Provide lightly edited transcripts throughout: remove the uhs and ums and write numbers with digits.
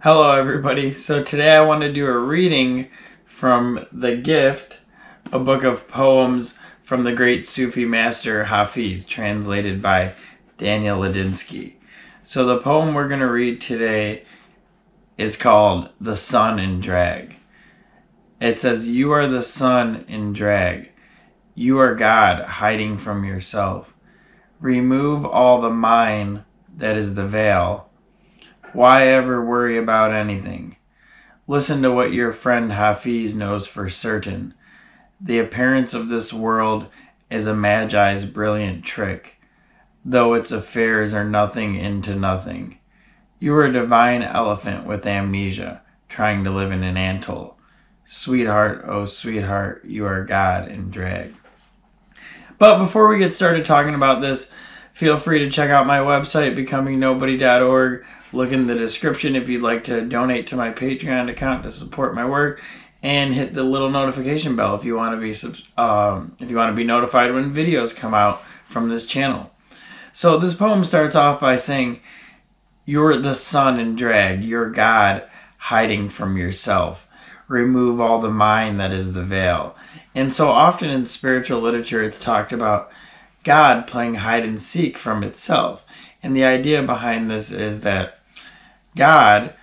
Hello everybody. So today I want to do a reading from The Gift, a book of poems from the great Sufi master Hafiz, translated by Daniel Ladinsky. So the poem we're going to read today is called The Sun in Drag. It says, "You are the sun in drag. You are God hiding from yourself. Remove all the mine that is the veil. Why ever worry about anything? Listen to what your friend Hafiz knows for certain. The appearance of this world is a Magi's brilliant trick, though its affairs are nothing into nothing. You are a divine elephant with amnesia, trying to live in an Anthole. Sweetheart, oh sweetheart, you are God in drag." But before we get started talking about this, feel free to check out my website, becomingnobody.org. Look in the description if you'd like to donate to my Patreon account to support my work, and hit the little notification bell if you want to be notified when videos come out from this channel. So this poem starts off by saying, "You're the sun in drag. You're God hiding from yourself. Remove all the mine that is the veil." And so often in spiritual literature, it's talked about God playing hide and seek from itself. And the idea behind this is that God,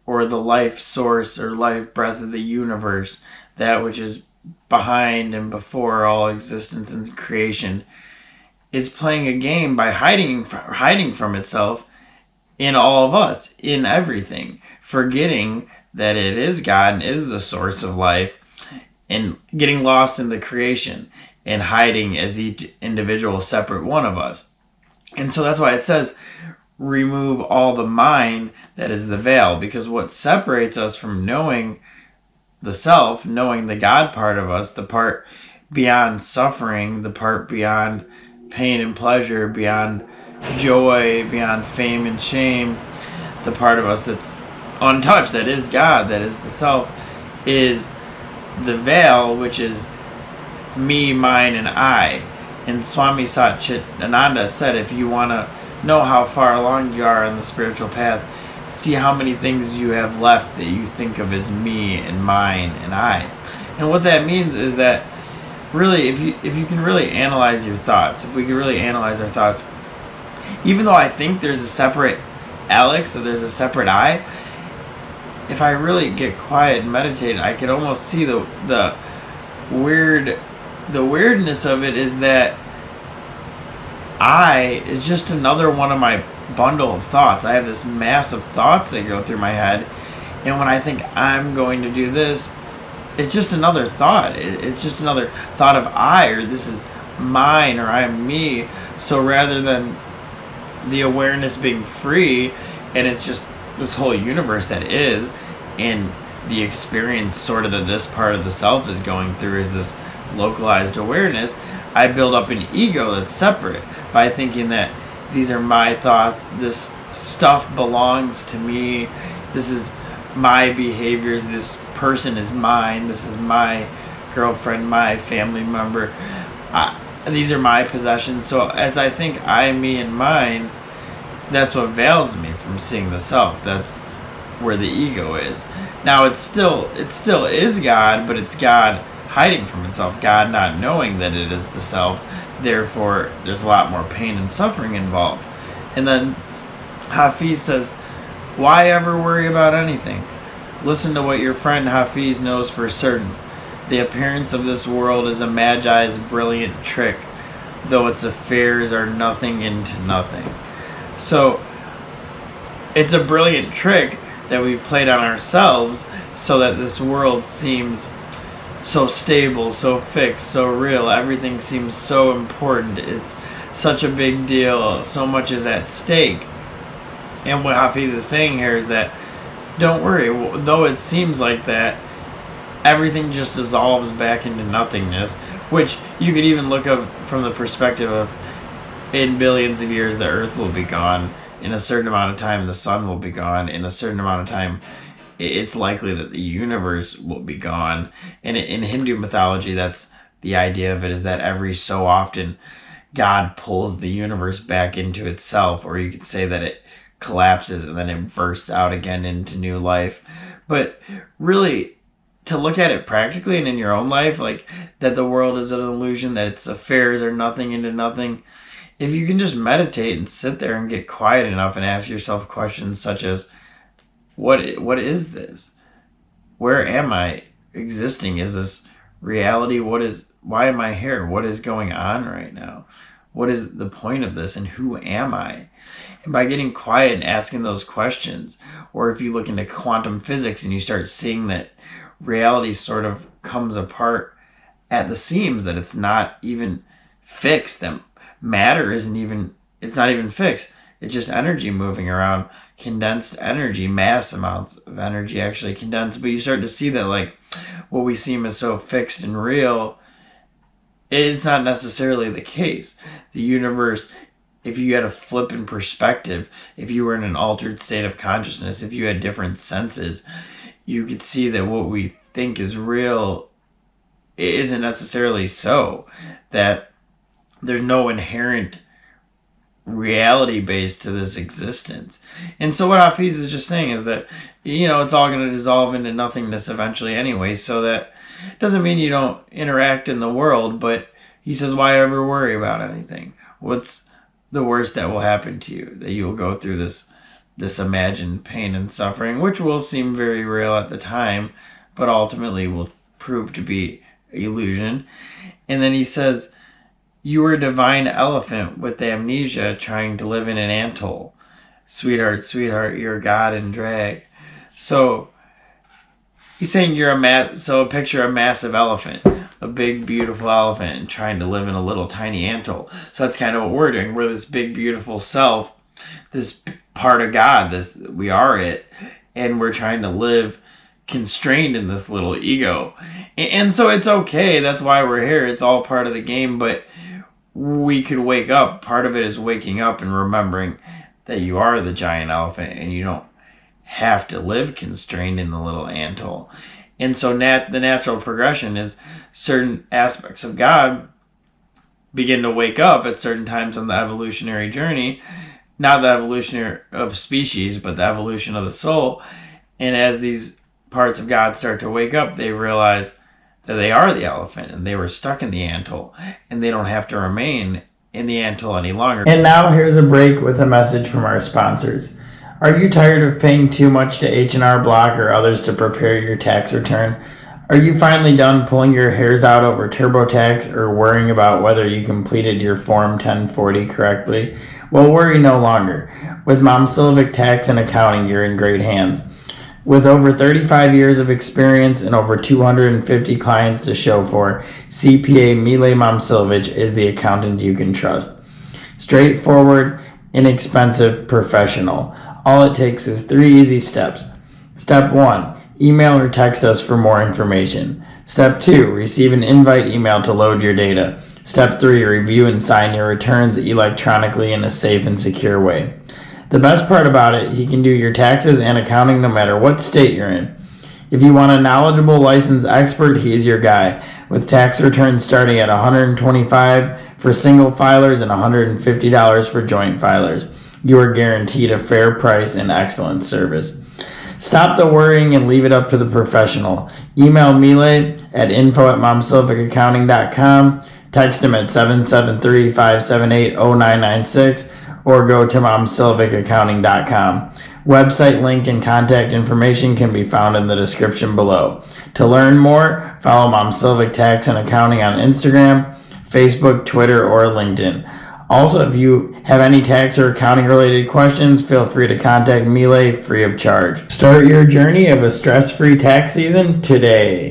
or the life source or life breath of the universe, that which is behind and before all existence and creation, is playing a game by hiding from itself in all of us, in everything, forgetting that it is God and is the source of life, and getting lost in the creation and hiding as each individual separate one of us. And so that's why it says, remove all the mine that is the veil, because what separates us from knowing the self, knowing the God part of us, the part beyond suffering, the part beyond pain and pleasure, beyond joy, beyond fame and shame, the part of us that's untouched, that is God, that is the self, is the veil, which is me, mine, and I. And Swami Satchitananda said, if you want to know how far along you are on the spiritual path, see how many things you have left that you think of as me and mine and I. And what that means is that really, if you can really analyze your thoughts, if we can really analyze our thoughts, even though I think there's a separate Alex, that there's a separate I, if I really get quiet and meditate, I can almost see the weirdness of it is that I is just another one of my bundle of thoughts. I have this mass of thoughts that go through my head, and when I think I'm going to do this, it's just another thought. It's just another thought of I, or this is mine, or I am me. So rather than the awareness being free, and it's just this whole universe that is, and the experience sort of that this part of the self is going through is this localized awareness, I build up an ego that's separate by thinking that these are my thoughts, this stuff belongs to me, this is my behaviors, this person is mine, this is my girlfriend, my family member, these are my possessions. So as I think I, me, and mine, that's what veils me from seeing the self. That's where the ego is. Now it still is God, but it's God hiding from itself, God not knowing that it is the self. Therefore, there's a lot more pain and suffering involved. And then Hafiz says, "Why ever worry about anything? Listen to what your friend Hafiz knows for certain. The appearance of this world is a Magi's brilliant trick, though its affairs are nothing into nothing." So it's a brilliant trick that we've played on ourselves so that this world seems so stable, so fixed, so real. Everything seems so important. It's such a big deal. So much is at stake. And what Hafiz is saying here is that don't worry. Though it seems like that, everything just dissolves back into nothingness, which you could even look at from the perspective of in billions of years the earth will be gone. In a certain amount of time the sun will be gone. In a certain amount of time it's likely that the universe will be gone. And in Hindu mythology, that's the idea of it, is that every so often God pulls the universe back into itself, or you could say that it collapses and then it bursts out again into new life. But really, to look at it practically and in your own life, like that the world is an illusion, that its affairs are nothing into nothing. If you can just meditate and sit there and get quiet enough and ask yourself questions such as, what is this? Where am I existing? Is this reality? Why am I here? What is going on right now? What is the point of this? And who am I? And by getting quiet and asking those questions, or if you look into quantum physics and you start seeing that reality sort of comes apart at the seams, that it's not even fixed, that matter it's not even fixed. It's just energy moving around, condensed energy, mass amounts of energy actually condensed. But you start to see that like what we seem as so fixed and real, it's not necessarily the case. The universe, if you had a flip in perspective, if you were in an altered state of consciousness, if you had different senses, you could see that what we think is real isn't necessarily so. That there's no inherent reality based to this existence. And so what Hafiz is just saying is that, it's all going to dissolve into nothingness eventually anyway, so that doesn't mean you don't interact in the world, but he says, why ever worry about anything? What's the worst that will happen to you? That you will go through this imagined pain and suffering, which will seem very real at the time, but ultimately will prove to be illusion. And then he says, you were a divine elephant with amnesia trying to live in an Anthole. Sweetheart, sweetheart, you're a god in drag. So he's saying so picture a massive elephant, a big, beautiful elephant trying to live in a little tiny Anthole. So that's kind of what we're doing. We're this big, beautiful self, this part of God, we are it, and we're trying to live constrained in this little ego. And so it's okay. That's why we're here. It's all part of the game, but we could wake up. Part of it is waking up and remembering that you are the giant elephant and you don't have to live constrained in the little Anthole. And so the natural progression is certain aspects of God begin to wake up at certain times on the evolutionary journey, not the evolution of species, but the evolution of the soul. And as these parts of God start to wake up, they realize that they are the elephant and they were stuck in the Anthole and they don't have to remain in the Anthole any longer. And now here's a break with a message from our sponsors. Are you tired of paying too much to H&R Block or others to prepare your tax return? Are you finally done pulling your hairs out over TurboTax or worrying about whether you completed your Form 1040 correctly? Well, worry no longer. With Momcilovic Tax and Accounting, you're in great hands. With over 35 years of experience and over 250 clients to show for, CPA Mile Momcilovic is the accountant you can trust. Straightforward, inexpensive, professional. All it takes is 3 easy steps. Step 1, email or text us for more information. Step 2, receive an invite email to load your data. Step 3, review and sign your returns electronically in a safe and secure way. The best part about it, he can do your taxes and accounting no matter what state you're in. If you want a knowledgeable licensed expert, he's your guy, with tax returns starting at $125 for single filers and $150 for joint filers. You are guaranteed a fair price and excellent service. Stop the worrying and leave it up to the professional. Email Mile at info@momcilovicaccounting.com, text him at 773-578-0996, or go to momcilovicaccounting.com. Website link and contact information can be found in the description below. To learn more, follow Momcilovic Tax and Accounting on Instagram, Facebook, Twitter, or LinkedIn. Also, if you have any tax or accounting related questions, feel free to contact Mile free of charge. Start your journey of a stress-free tax season today.